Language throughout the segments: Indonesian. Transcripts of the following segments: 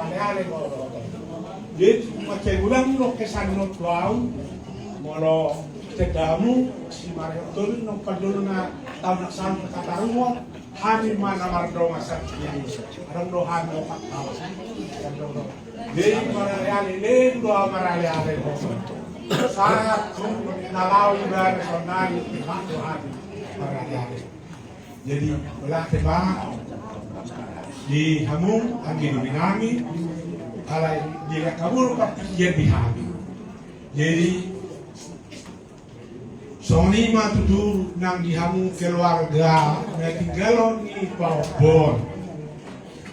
marale ko. Jadi macam ulang lo kesan lo tuau, molo tedamu si Mario Tol no padulu na tahun naksan katarumo, hamil mana mardo masak ini, orang do hamil pakau. Jadi marale le do marale ko. Saya nalau ibarat sonari makdo hamil marale. Jadi belah tebang di hamung angin binami. Kalau dia kabur dia dihami. Jadi Sony mah tuh nang dihamu keluarga, nanti galon ni pawon.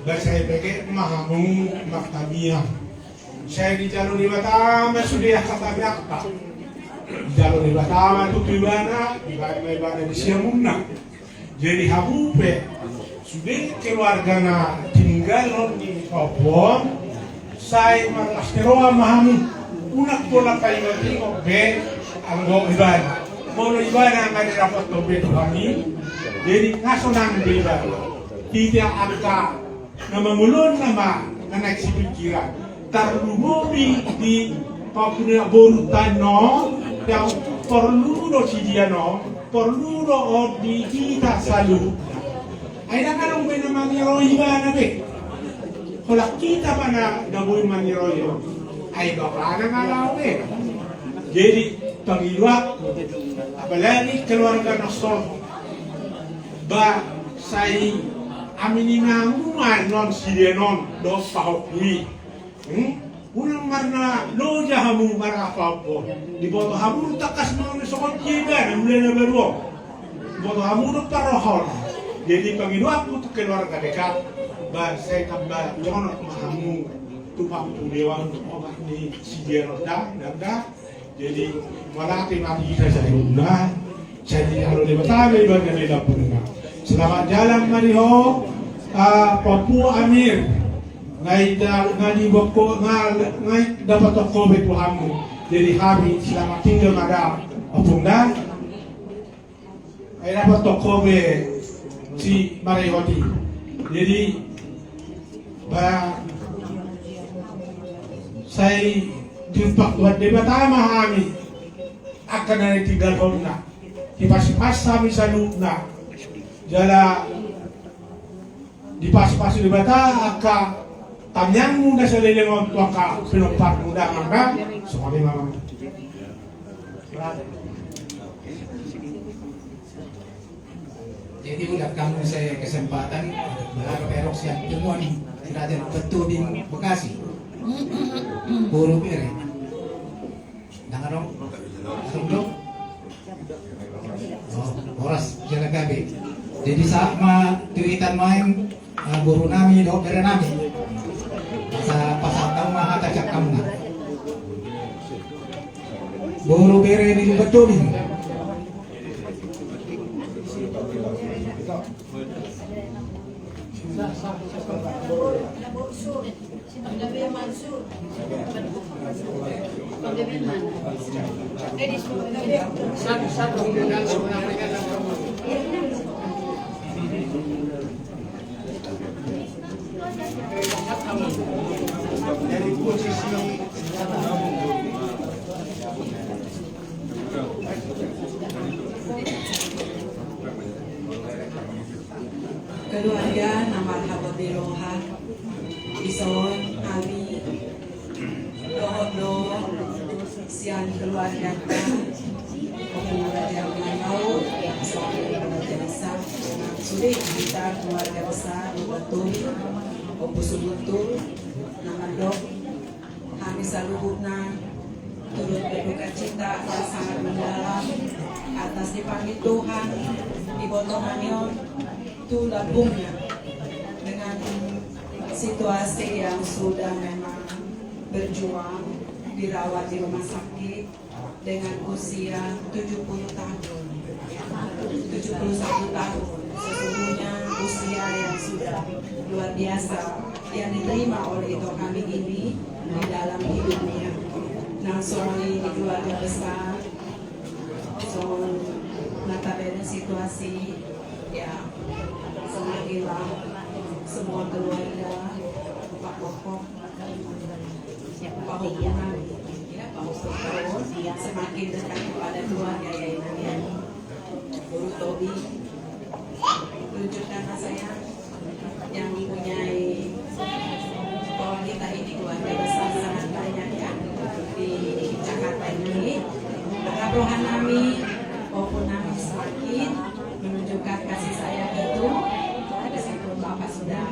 Saya pakai mahamu maktamia. Saya di jalur di Batam sudah kata apa? Di jalur di Batam itu gimana? Ibadah di Siamuna. Jadi hamu pe sudah keluarga na tinggal di pawon. Saya malaskeroa mahami unak pola kayo tingo be anggo ibadah. Mono ibadah nga dapat to be kami. Jadi ngaso nang ibadah. Tidak angka na mamulon nama na nagsipikiran. Tarlumobi di Papua Borutano yang perlu do sidiano, perlu do di kita salu. Ay nakalong be naman yung ibadah be. Kalau kita mana daboy maniroyo, ay baka nangalaw eh. Jadi pangilwa, apalagi keluarga nasol, ba say amininganguman non sidenon dos pahokui. Unang marna lo jahamu marapapo. Di boto hamu takas mo ni sokon kiga na mulai na beruo. Di boto hamu no parohol. Jadi pangilwa ko to keluarga dekat. Ba saya tambah jono mahamu tupang dewan obat ni si nada jadi malati mati kita jadi kalau di Batam ibadah di dapurna. Selamat jalan mariho Papua Amir ngai boko ngai dapat toko betu hamu jadi kami selamat tinggal ada apunda ngai dapat toko be si Mariwati jadi saya jumpa buat debat kami akan ada 3 tahun na di pas kami saluna jala di pas debat akan tanyang muda selele waktu akan penompak muda maka soalnya mama jadi udah kamu saya kesempatan berperok siap temuan tidak ada betul di Bekasi buru pire dengar dong horas jalan gabe jadi sama tuitan main buru nami do bere nami sa pasal tahu mah ada cak kamu buru bere di betul ini dari posisi keluarga nama Hababiroha Ison Ami Dohodo sian keluarga keluarga laut keluarga besar sudah kita keluarga besar betul betul nama dok kami salubna turut berduka cita yang sangat mendalam atas dipanggil Tuhan di Botohanyon itu labungnya dengan situasi yang sudah memang berjuang dirawat di rumah sakit dengan usia 70 tahun 71 tahun sesungguhnya usia yang sudah luar biasa yang diterima oleh itu kami ini di dalam hidupnya. Nah, soalnya di keluarga besar soal notabene situasi ya semakin semua keluarga Pak Pokok pahupun namin, pahupun semakin dekat kepada keluarga yang Guru Tobi, tunjukkanlah saya yang mempunyai bahwa kita ini keluarga besar sangat banyak ya di Jakarta ini. Harap rohan kami maupun kami semakin menunjukkan kasih sayang itu. Meskipun Bapak sudah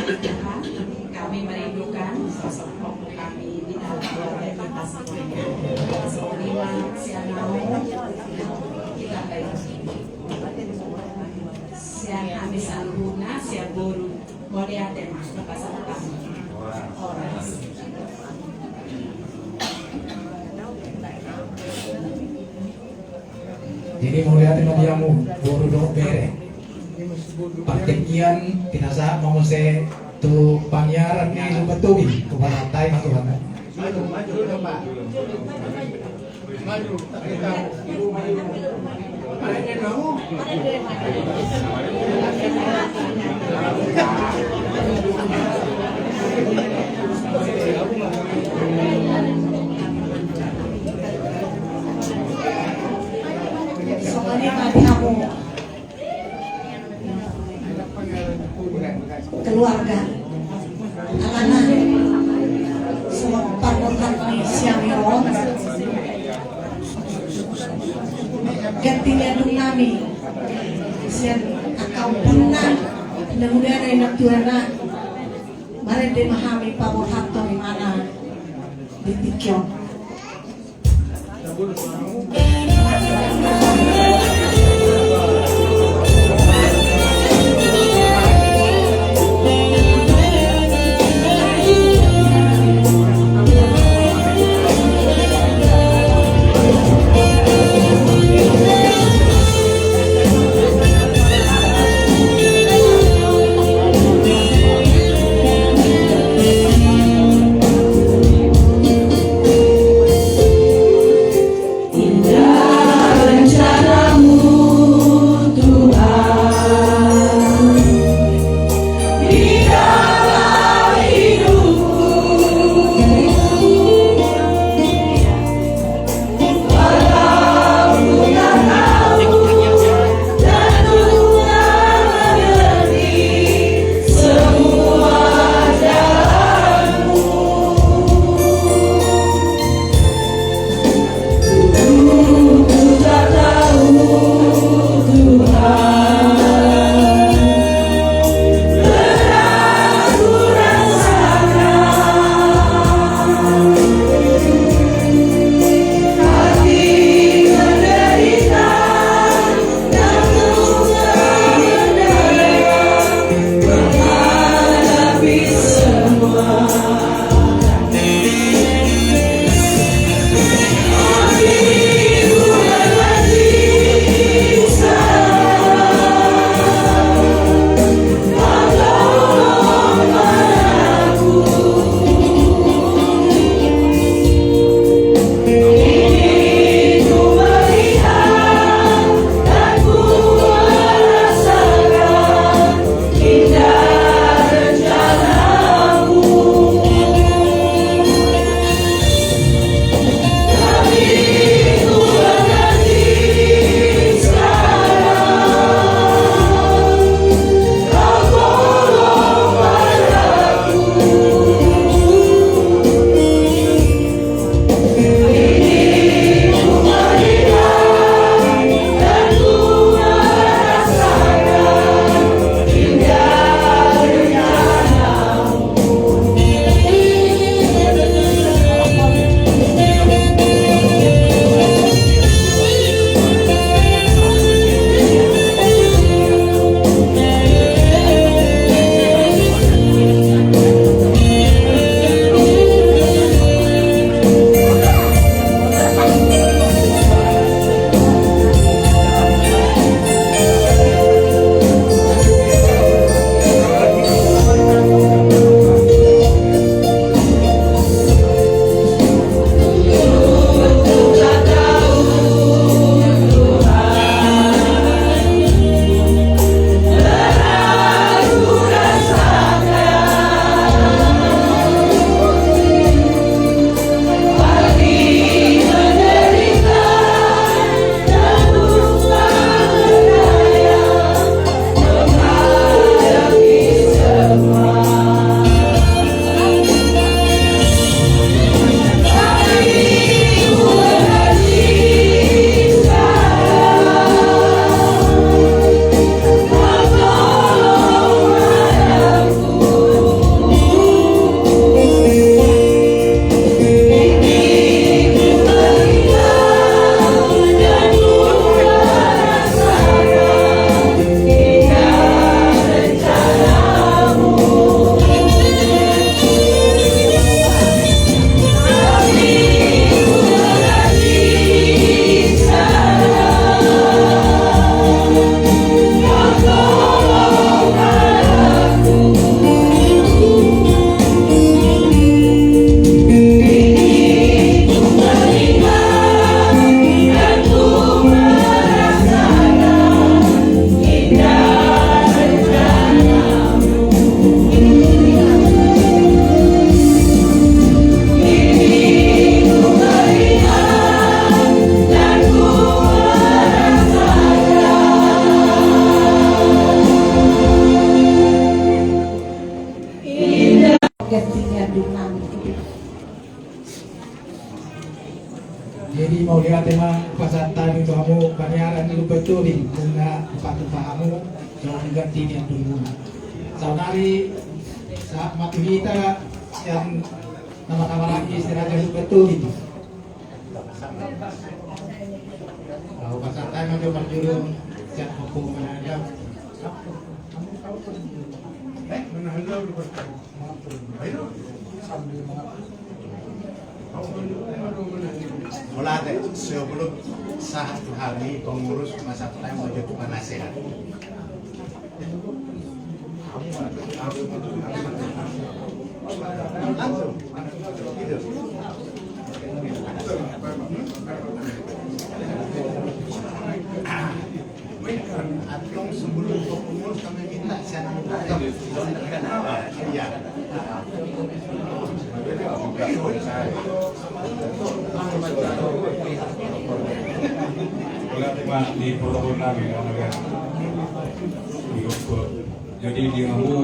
berpindah, kami merindukan sosok Bapak kami di dalam keluarga kita semuanya. Seorang sianau kita baik. Siang kami saluna, siang guru modern temas pasal kami. Orang. Jadi mau lihatin diamu, buru dok bere. Partikian tinasa mau se tu panyaran ni lu betugi tu panatai matu hana. Maju dong Pak. Maju, kita ibu maju. Mana mau? Soalnya tadi aku keluarga anak semua panutan siang yon gantinya dong nami siang akau punan mudah-mudahan ay nagtuana mari din mahami pabuhat to ni mana ditikyon. Indah gantinya dung nami. Jadi mau lihat tema pasatan itu kamu panyaran itu betul nih bunga patu pahamu jangan ganti dia dulu. Saudari saat mati kita yang nama-nama lagi istirahat itu betul ini. Kalau pasatan itu berjurung siap hukum menadam. Wala deh, sebelum satu hari pengurus masa time menjatuhkan nasihat. Langsung, gitu. Atau sebelum pengurus kami minta saya iya. Wala tema di protokol namin kan. Jadi di kamu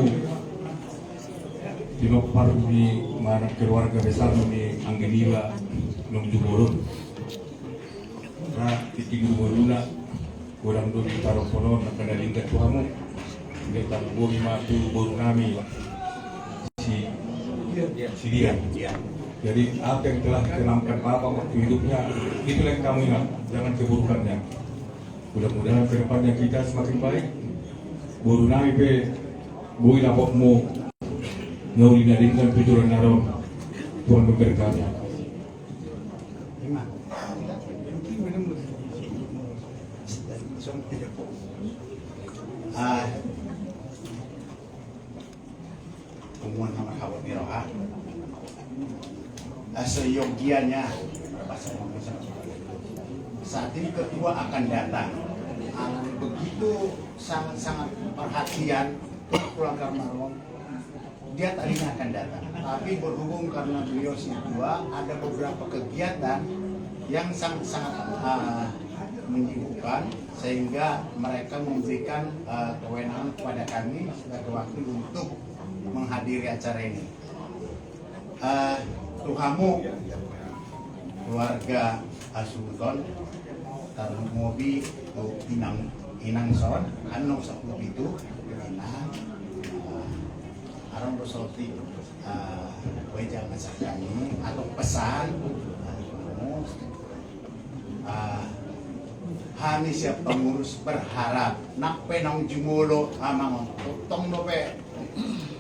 dinopar di mana keluarga besar ni Anggenila nung Jumurun. Nah, titik Jumuruna kurang dulu taruh kono nak kena lingkat kamu. Kita bumi matu baru nami si dia. Jadi apa yang telah ditanamkan Bapak waktu hidupnya, itulah yang kamu ingat, jangan keburukannya. Mudah-mudahan ke depannya kita semakin baik. Baru nami pe, bui lapokmu, ngauli nadingkan tujuan naron, Tuhan memberkati. Kumuan sama kawat miroha. Seyogianya saat ini ketua akan datang. Begitu sangat-sangat perhatian keluarga Marlon, dia tadinya akan datang. Tapi berhubung karena beliau si ketua, ada beberapa kegiatan yang sangat-sangat menyibukkan, sehingga mereka memberikan kewenangan kepada kami sebagai waktu untuk menghadiri acara ini. Tuhamu keluarga Sultan taruh mobi tu inang son anong sa itu inang arang bersolti wajah masa kami atau pesan hani siap pengurus berharap nak penong jumulo amang tong nope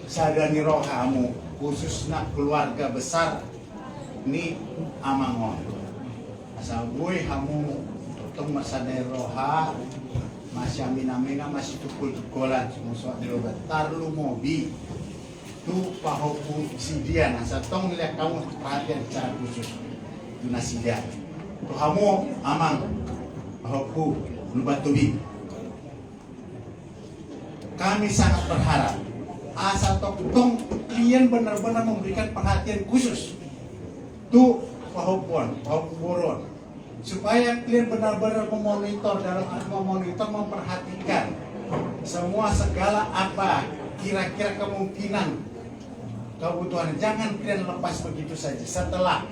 sadani rohamu khususnya keluarga besar ni amangon asal gue hamu tong masadai roha masih amina masih tukul-tukulan semua dirobat tarlu mobi tu pahoku sidian asal tong lihat kamu perhatian secara khusus tu nasidian tu hamu amang pahoku nubatubi kami sangat berharap asal tong klien benar-benar memberikan perhatian khusus tuh pahoporon supaya klien benar-benar memonitor memperhatikan semua segala apa kira-kira kemungkinan kebutuhan. Jangan klien lepas begitu saja. Setelah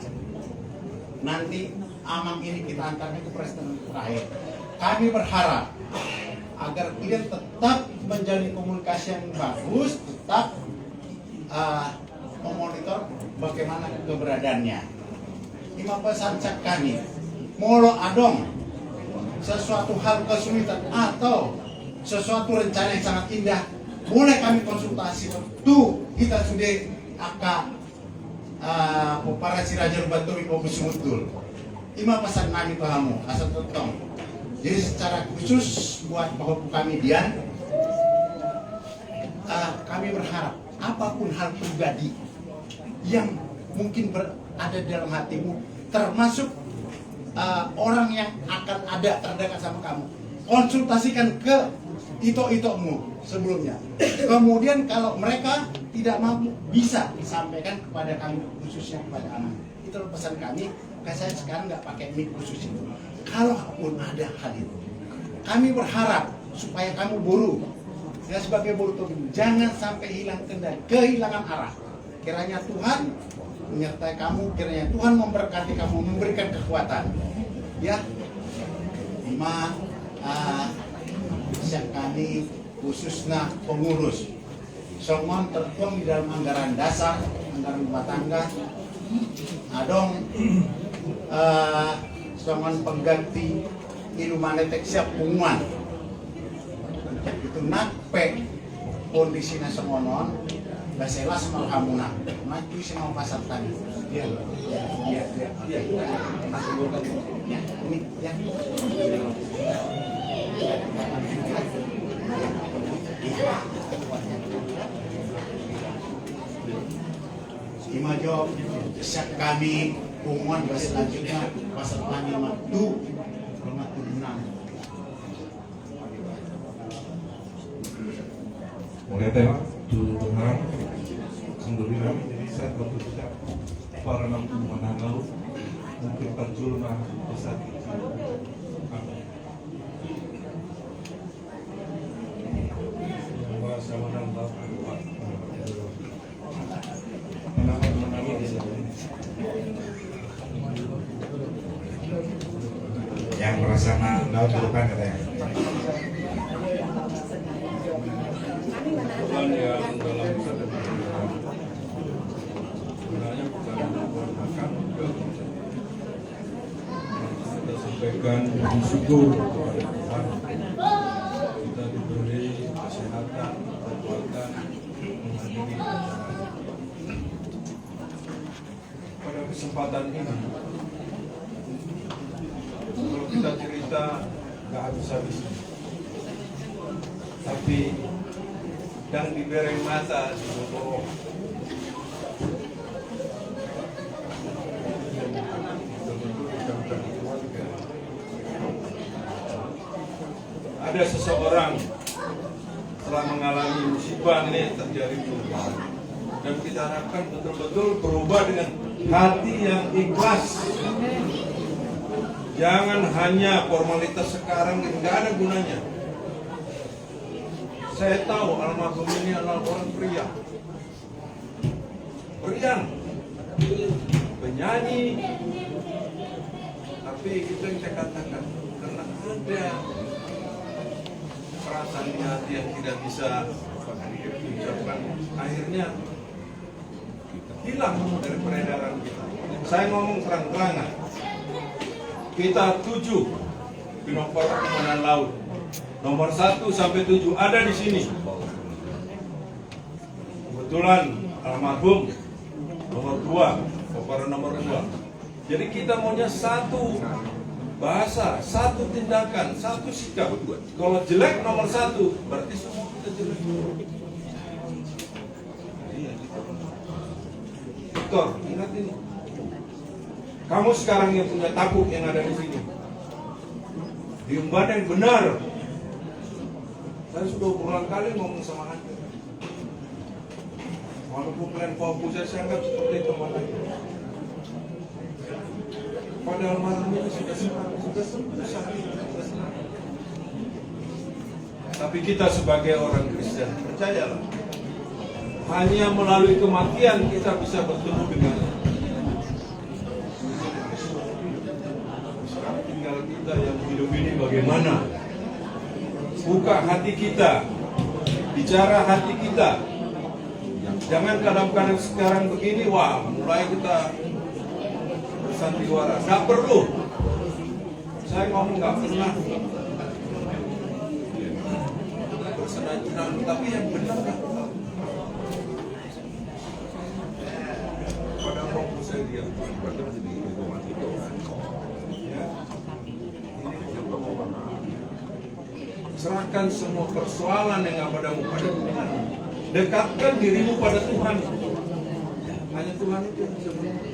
nanti amang ini kita antarkan ke presiden terakhir, kami berharap agar klien tetap menjalin komunikasi yang bagus, tetap memonitor bagaimana keberadaannya. Lima pesan cak kami, molo adong sesuatu hal kesulitan atau sesuatu rencana yang sangat indah, boleh kami konsultasi. Tuh kita sudah akan para si Raja Rubaturi fokus mutul. Lima pesan kami kamu asal tetong. Jadi secara khusus buat bahu kami Dian, kami berharap apapun hal pribadi yang mungkin berada dalam hatimu, termasuk orang yang akan ada terdekat sama kamu, konsultasikan ke ito-itomu sebelumnya. Kemudian kalau mereka tidak mampu, bisa disampaikan kepada kami, khususnya kepada anak. Itu pesan kami. Saya sekarang nggak pakai mic khusus itu. Kalaupun ada hal itu, kami berharap supaya kamu buru, ya sebagai buru jangan sampai hilang kendali, kehilangan arah. Kiranya Tuhan menyertai kamu, kiranya Tuhan memberkati kamu, memberikan kekuatan. Ya, siap kami khususnya pengurus. Semua tertuang di dalam anggaran dasar, anggaran rumah tangga. Adong semua pengganti ilumanetek siap pengumuman. Itu nakpe kondisinya semonon, baselah semua kamu nak, maju semua pasar tani. Iya, iya, iya. Ya, ini ya. Imajo siap kami pengumuman selanjutnya pasar tani Matu rumah turunan. Mulai tema Tuhan Alhamdulillah jadi saat waktu kita para mampu menangau mungkin perjulma besar sama nambah yang merasa naut depan katanya. Tuhan yang dalam sebenarnya bukan makan kita sampaikan bersyukur kepada Tuhan kita diberi kesehatan, kekuatan menghadiri acara. Pada kesempatan ini kalau kita cerita nggak habis-habis, tapi dan dibereng mata di bawah. Ada seseorang telah mengalami musibah ini terjadi perubahan, dan kita harapkan betul-betul berubah dengan hati yang ikhlas. Jangan hanya formalitas sekarang, nggak ada gunanya. Saya tahu almarhum ini adalah orang periang, penyanyi, tapi itu yang saya katakan karena ada perasaan di hati yang tidak bisa diucapkan, akhirnya hilang dari peredaran kita. Saya ngomong terang-terangan, kita 7 Pinopor Keamanan Laut nomor 1 sampai 7 ada di sini. Kebetulan almarhum nomor 2, Kopara nomor 2. Jadi kita maunya satu bahasa, satu tindakan, satu sikap. Kalau jelek nomor 1, berarti semua kita jelek. Victor, ingat ini. Kamu sekarang yang punya tabuk yang ada di sini. Diemban yang benar. Saya sudah berulang kali ngomong sama Anda. Walaupun kalian fokus, saya anggap seperti teman Anda. Padahal malam ini sudah sakit. Tapi kita sebagai orang Kristen, percayalah, hanya melalui kematian kita bisa bertemu dengan sekarang tinggal kita yang hidup ini bagaimana. Buka hati kita, bicara hati kita. Jangan kadang-kadang sekarang begini, wah mulai kita bersandiwara. Nggak perlu. Saya ngomong nggak pernah bersenang-senang, tapi yang benar kan. Pada waktu saya lihat, serahkan semua persoalan yang ada pada Tuhan. Dekatkan dirimu pada Tuhan. Hanya Tuhan itu yang bisa membantu.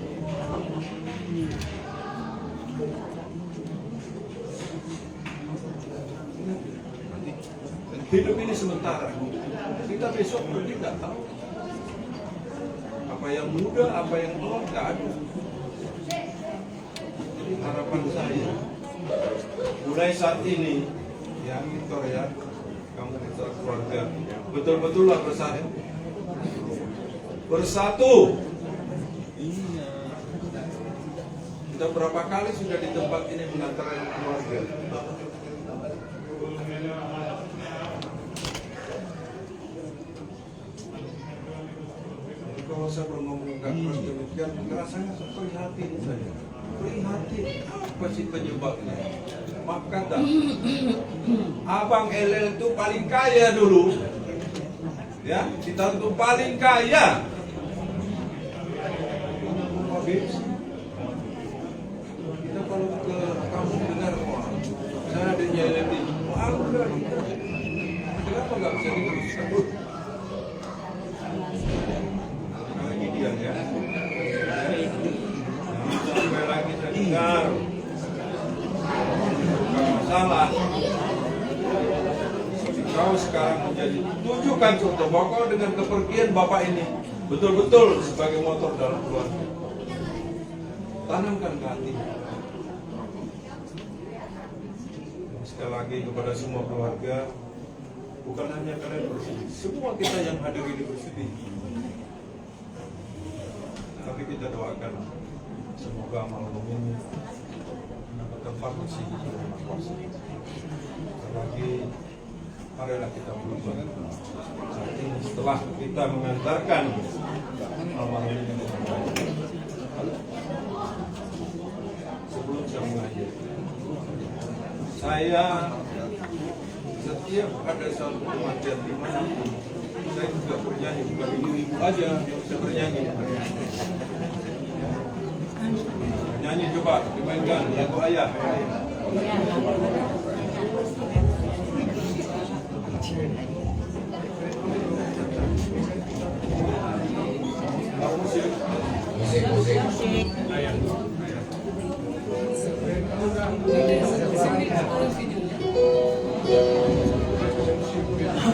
Hidup ini sementara. Kita besok pergi tidak tahu. Apa yang muda, apa yang tua, nggak ada. Jadi harapan saya, mulai saat ini, ya Victor ya, kamu kita keluarga, betul-betullah bersatu. bersatu. Kita berapa kali sudah di tempat ini mengantarkan keluarga. Kalau saya ngomong nggak keras demikian, rasanya prihatin saya. Prihatin, apa sih penyebabnya? Maaf kata, Abang LL itu paling kaya dulu. Ya, kita itu paling kaya. Kita kalau ke kampung dengar orang, saya ada nyeleti, mahal enggak? Kenapa nggak bisa diteruskan? Lagi dia ya. Sampai lagi saya dengar, bukan masalah. Kau sekarang menjadi tunjukkan contoh bahwa kau dengan kepergian bapak ini betul-betul sebagai motor dalam keluarga. Tanamkan ke hati. Sekali lagi kepada semua keluarga, bukan hanya kalian bersedih, semua kita yang hadir ini bersedih. Tapi kita doakan semoga malam ini tempat di sini berkuasa. Sekali lagi, marilah kita berubah. Saat ini setelah kita mengantarkan malam ini dengan baik. Sebelum saya mengakhiri, saya setiap ada satu kematian di mana saya juga bernyanyi, bukan ibu-ibu aja saya bernyanyi. Nyanyi coba dimainkan lagu ayah.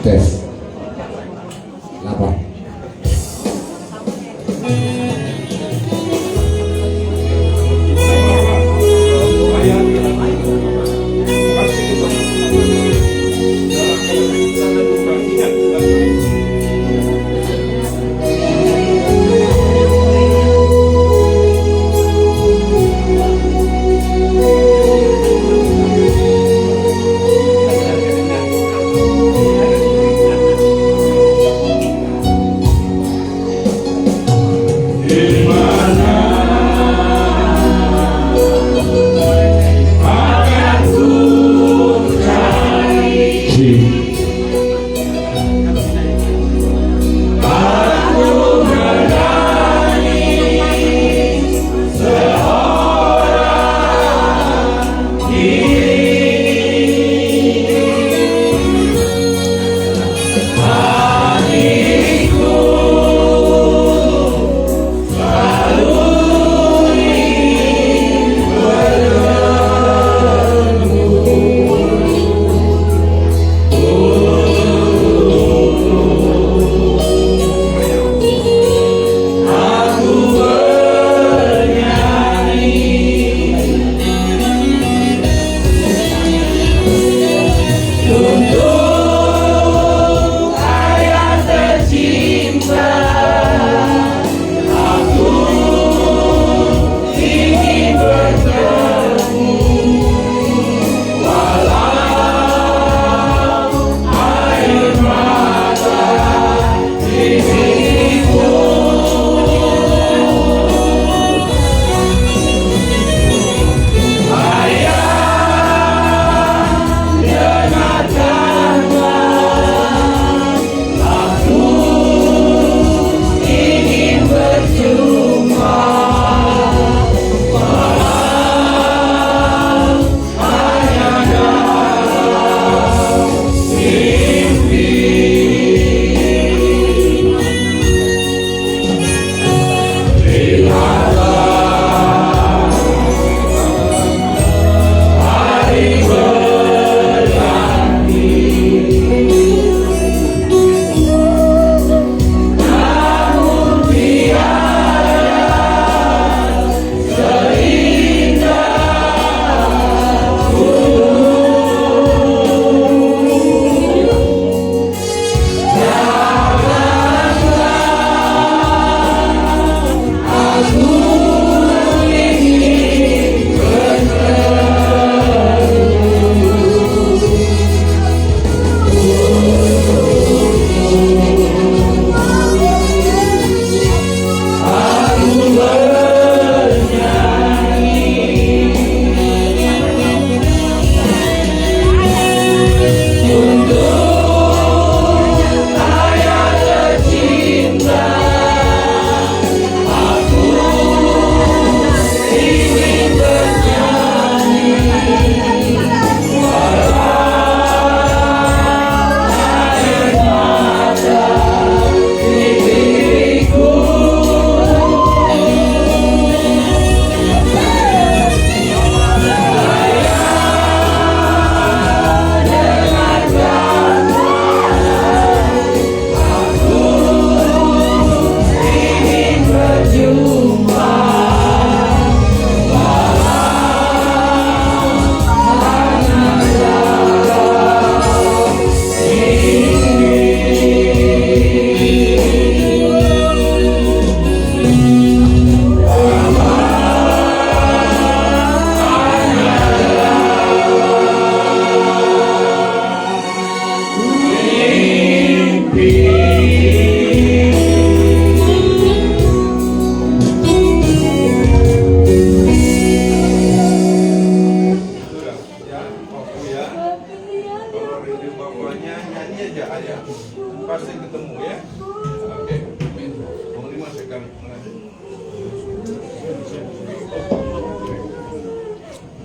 Tes 8.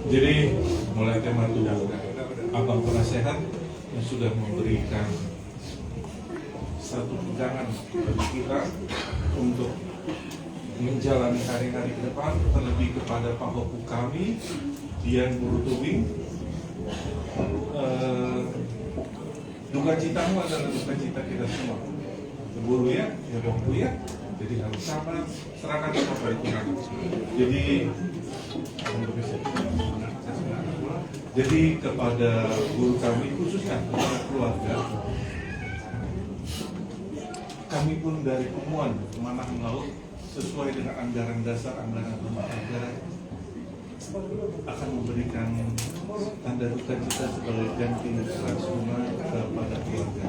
Jadi mulai tema itu Abang Penasehat yang sudah memberikan satu pegangan bagi kita untuk menjalani hari-hari ke depan, terlebih kepada Pak Hoku kami, Dian Guru Tubing. Duka citamu adalah duka cita kita semua. Guru ya, Bapak ya. Jadi harus sabar, serahkan kepada Tuhan. Jadi kepada guru kami, khususnya kepada keluarga, kami pun dari Pemuan Manah Laut sesuai dengan anggaran dasar anggaran rumah tangga akan memberikan tanda duka cita sebagai ganti transferan kepada keluarga.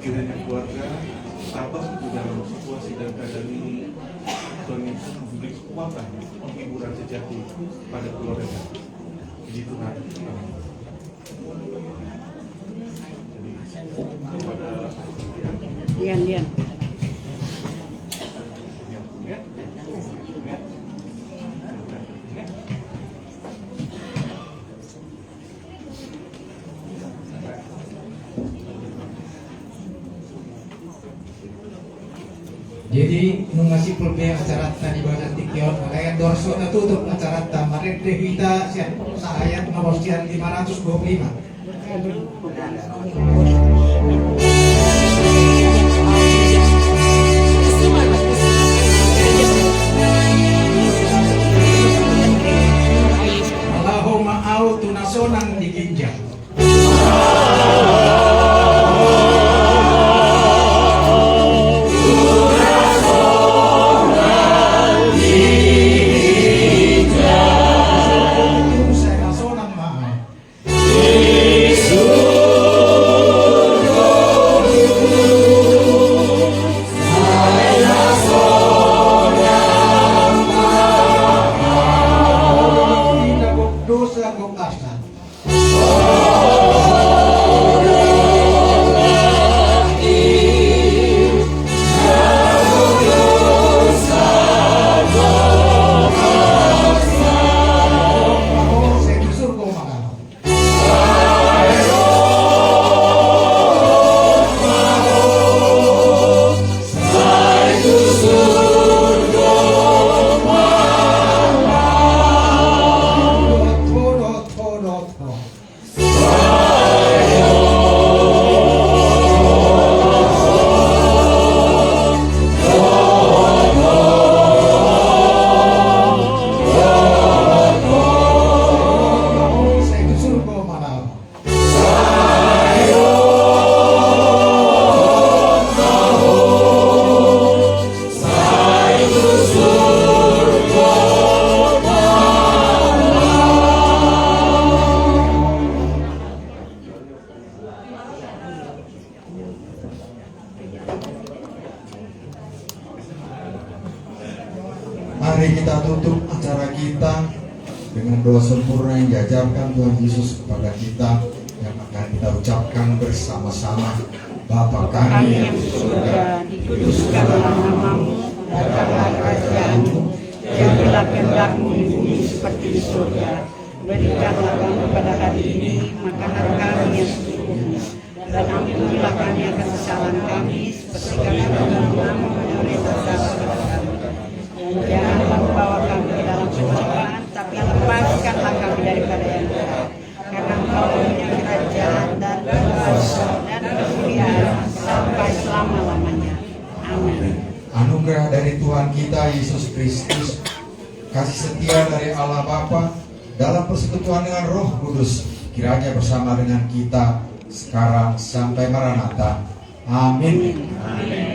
Kiranya keluarga Abang di dalam situasi dan keadaan ini Tuhan Yesus memberi kekuatan penghiburan sejati pada keluarga. Puji Tuhan. Jadi kepada Dian. Jadi nungasih pulpe acara tadi bahasa tikion, kalian dorso na tutup acara tamarin kita siap saya ngawasian 525. Allahumma autu nasonan di ginjal. Mari kita tutup acara kita dengan doa sempurna yang diajarkan Tuhan Yesus kepada kita, yang akan kita ucapkan bersama-sama. Bapa kami yang di surga, dikuduskanlah namamu, datanglah kerajaanmu, jadilah kehendak-mu di bumi seperti di surga. Berikanlah kami pada hari ini makanan kami yang secukupnya, dan ampunilah kami akan kesalahan kami, seperti kami mengampuni mengenai dosa kepada kami. Janganlah membawa kami ke dalam pencobaan, tapi lepaskanlah kami daripada yang jahat. Karena Engkau punya kerajaan dan kuasa dan kemuliaan sampai selama-lamanya. Amin. Anugerah dari Tuhan kita Yesus Kristus, kasih setia dari Allah Bapa, dalam persekutuan dengan Roh Kudus, kiranya bersama dengan kita sekarang sampai Maranatha. Amin. Amin.